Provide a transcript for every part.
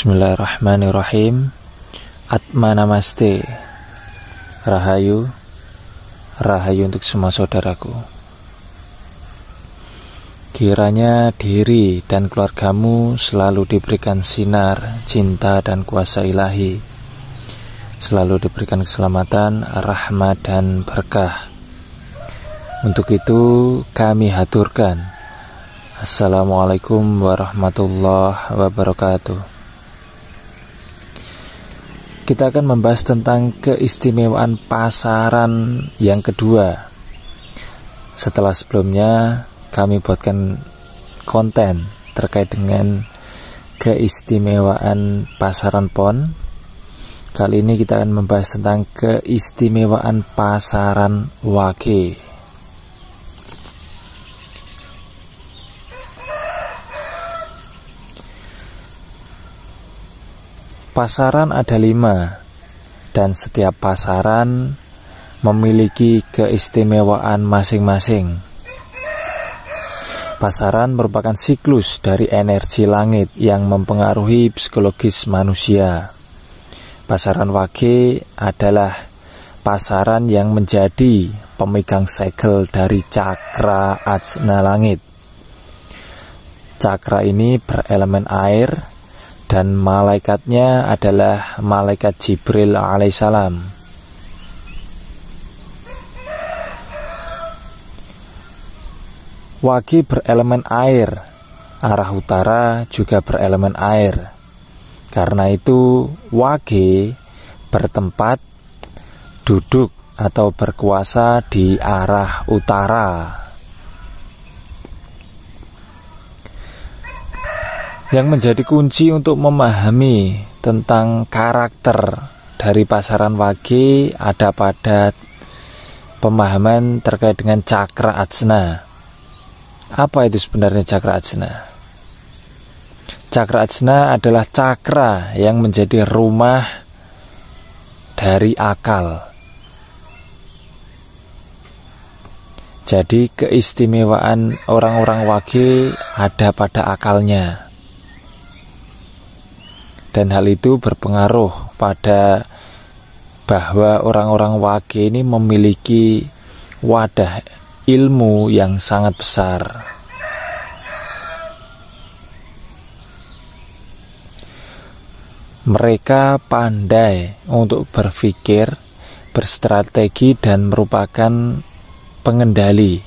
Bismillahirrahmanirrahim. Atma namaste. Rahayu, rahayu untuk semua saudaraku. Kiranya diri dan keluargamu selalu diberikan sinar, cinta dan kuasa ilahi. Selalu diberikan keselamatan, rahmat dan berkah. Untuk itu kami haturkan Assalamualaikum warahmatullahi wabarakatuh. Kita akan membahas tentang keistimewaan pasaran yang kedua. Setelah sebelumnya kami buatkan konten terkait dengan keistimewaan pasaran PON. Kali ini kita akan membahas tentang keistimewaan pasaran Wage. Pasaran ada 5, dan setiap pasaran memiliki keistimewaan masing-masing. Pasaran merupakan siklus dari energi langit yang mempengaruhi psikologis manusia. Pasaran Wage adalah pasaran yang menjadi pemegang segel dari cakra ajna langit. Cakra ini berelemen air, dan malaikatnya adalah malaikat Jibril alaihissalam. Wage berelemen air, arah utara juga berelemen air. Karena itu Wage bertempat, duduk atau berkuasa di arah utara. Yang menjadi kunci untuk memahami tentang karakter dari pasaran Wage ada pada pemahaman terkait dengan cakra ajna. Apa itu sebenarnya cakra ajna? Cakra ajna adalah cakra yang menjadi rumah dari akal. Jadi keistimewaan orang-orang Wage ada pada akalnya. Dan hal itu berpengaruh pada bahwa orang-orang Wage ini memiliki wadah ilmu yang sangat besar. Mereka pandai untuk berpikir, berstrategi dan merupakan pengendali.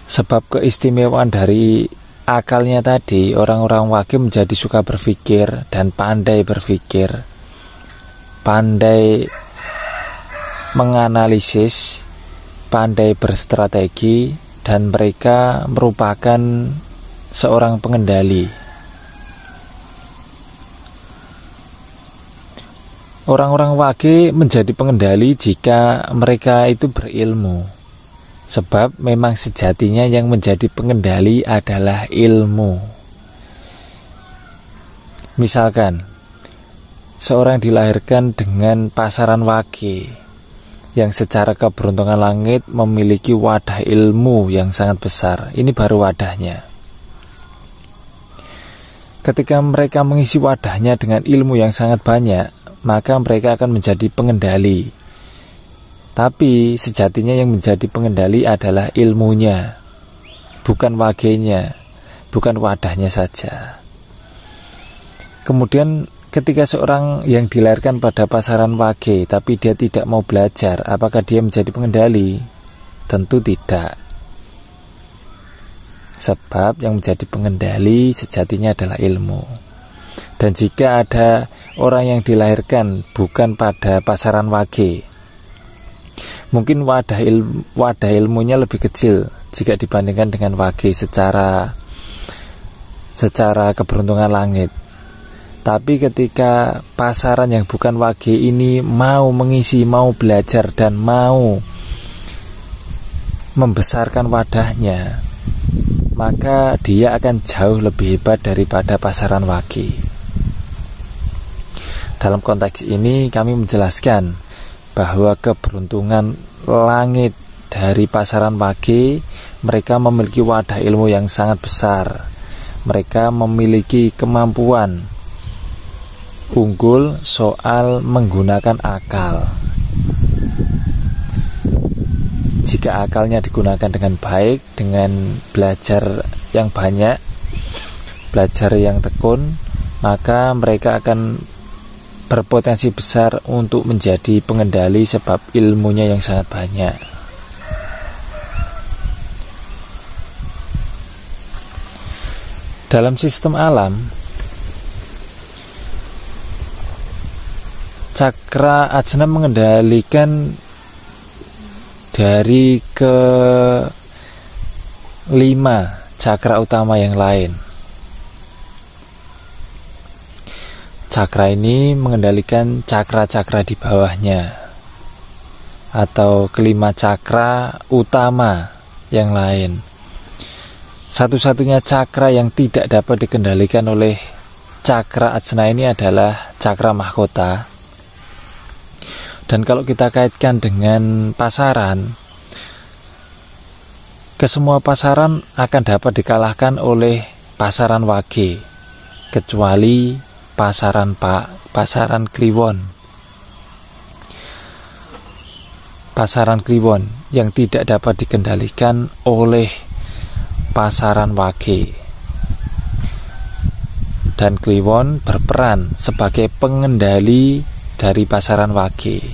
Sebab keistimewaan dari akalnya tadi, orang-orang Wage menjadi suka berpikir dan pandai berpikir, pandai menganalisis, pandai berstrategi, dan mereka merupakan seorang pengendali. Orang-orang Wage menjadi pengendali jika mereka itu berilmu. Sebab memang sejatinya yang menjadi pengendali adalah ilmu. Misalkan, seorang dilahirkan dengan pasaran Wage, yang secara keberuntungan langit memiliki wadah ilmu yang sangat besar. Ini baru wadahnya. Ketika mereka mengisi wadahnya dengan ilmu yang sangat banyak, maka mereka akan menjadi pengendali. Tapi sejatinya yang menjadi pengendali adalah ilmunya, bukan Wagenya, bukan wadahnya saja. Kemudian ketika seorang yang dilahirkan pada pasaran Wage, tapi dia tidak mau belajar, apakah dia menjadi pengendali? Tentu tidak. Sebab yang menjadi pengendali sejatinya adalah ilmu. Dan jika ada orang yang dilahirkan bukan pada pasaran Wage, mungkin wadah ilmunya lebih kecil jika dibandingkan dengan Wage secara keberuntungan langit. Tapi ketika pasaran yang bukan Wage ini mau mengisi, mau belajar, dan mau membesarkan wadahnya, maka dia akan jauh lebih hebat daripada pasaran Wage. Dalam konteks ini kami menjelaskan bahwa keberuntungan langit dari pasaran Wage, mereka memiliki wadah ilmu yang sangat besar. mereka memiliki kemampuan unggul soal menggunakan akal. Jika akalnya digunakan dengan baik, dengan belajar yang banyak, belajar yang tekun, maka mereka akan berpotensi besar untuk menjadi pengendali sebab ilmunya yang sangat banyak. Dalam sistem alam, cakra ajna mengendalikan dari ke-5 cakra utama yang lain. Cakra ini mengendalikan cakra-cakra di bawahnya, atau ke-5 cakra utama yang lain. Satu-satunya cakra yang tidak dapat dikendalikan oleh cakra ajna ini adalah cakra mahkota. Dan kalau kita kaitkan dengan pasaran, kesemua pasaran akan dapat dikalahkan oleh pasaran wage, kecuali pasaran kliwon. Pasaran kliwon yang tidak dapat dikendalikan oleh pasaran wage. Dan kliwon berperan sebagai pengendali dari pasaran wage.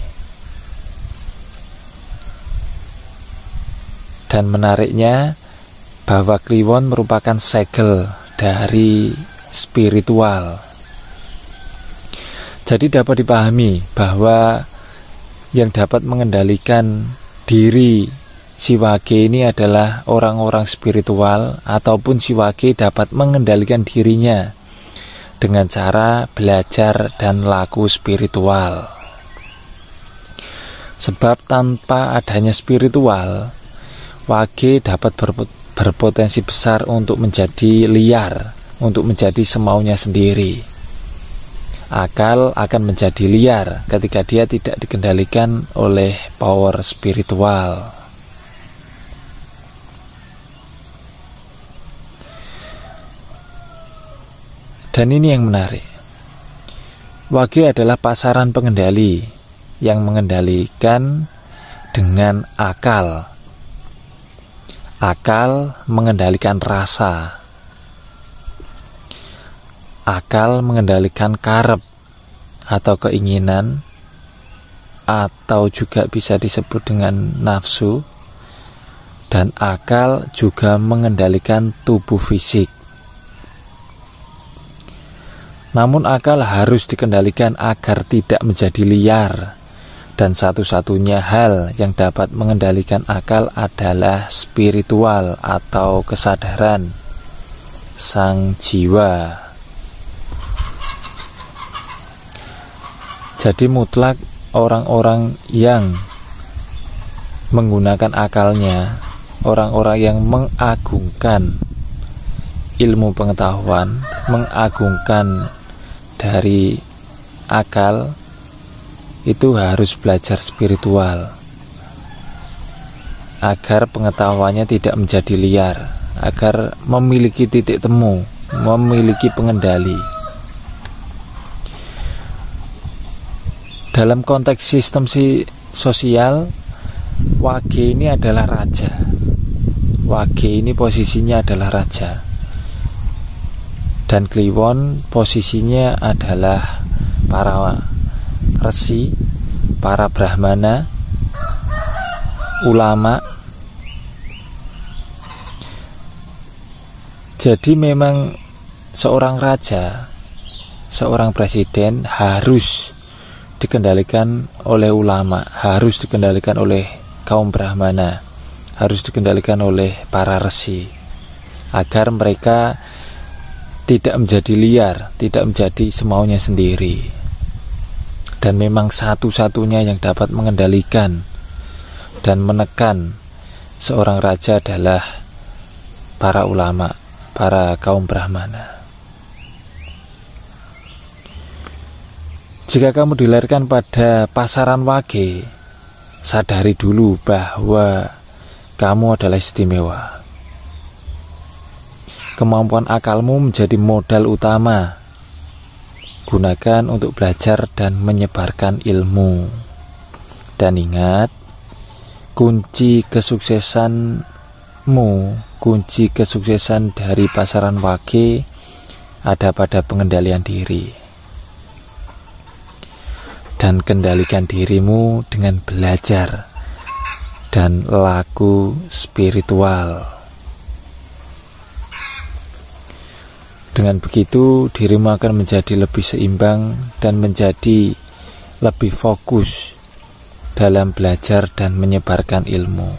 Dan menariknya bahwa kliwon merupakan segel dari spiritual. Jadi dapat dipahami bahwa yang dapat mengendalikan diri si wage ini adalah orang-orang spiritual, ataupun si wage dapat mengendalikan dirinya dengan cara belajar dan laku spiritual. Sebab tanpa adanya spiritual, wage dapat berpotensi besar untuk menjadi liar, untuk menjadi semaunya sendiri. Akal akan menjadi liar ketika dia tidak dikendalikan oleh power spiritual. Dan ini yang menarik. Wage adalah pasaran pengendali yang mengendalikan dengan akal. Akal mengendalikan rasa. Akal mengendalikan karep atau keinginan, atau juga bisa disebut dengan nafsu. Dan akal juga mengendalikan tubuh fisik. Namun akal harus dikendalikan agar tidak menjadi liar. Dan satu-satunya hal yang dapat mengendalikan akal adalah spiritual atau kesadaran sang jiwa. Jadi mutlak orang-orang yang menggunakan akalnya, orang-orang yang mengagungkan ilmu pengetahuan, mengagungkan dari akal, itu harus belajar spiritual agar pengetahuannya tidak menjadi liar, agar memiliki titik temu, memiliki pengendali. Dalam konteks sistem sosial, wage ini adalah raja. Wage ini posisinya adalah raja. Dan kliwon posisinya adalah para resi, para brahmana, ulama. Jadi memang seorang raja, seorang presiden harus dikendalikan oleh ulama, harus dikendalikan oleh kaum brahmana, harus dikendalikan oleh para resi, agar mereka tidak menjadi liar, tidak menjadi semaunya sendiri. Dan memang satu-satunya yang dapat mengendalikan dan menekan seorang raja adalah para ulama, para kaum brahmana. Jika kamu dilahirkan pada pasaran wage, sadari dulu bahwa kamu adalah istimewa. Kemampuan akalmu menjadi modal utama. Gunakan untuk belajar dan menyebarkan ilmu. Dan ingat, kunci kesuksesan dari pasaran wage ada pada pengendalian diri. Dan kendalikan dirimu dengan belajar dan laku spiritual. Dengan begitu, dirimu akan menjadi lebih seimbang dan menjadi lebih fokus dalam belajar dan menyebarkan ilmu.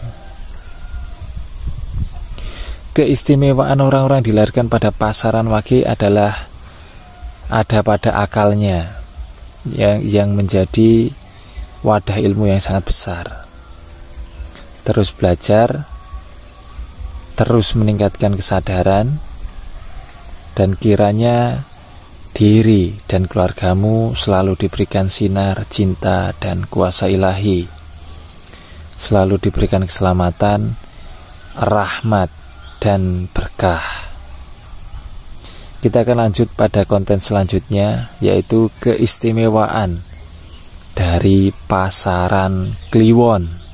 Keistimewaan orang-orang dilahirkan pada pasaran wage adalah ada pada akalnya yang menjadi wadah ilmu yang sangat besar. Terus belajar, terus meningkatkan kesadaran, dan kiranya diri dan keluargamu selalu diberikan sinar cinta dan kuasa ilahi, selalu diberikan keselamatan, rahmat, dan berkah. Kita akan lanjut pada konten selanjutnya, yaitu keistimewaan dari pasaran Kliwon.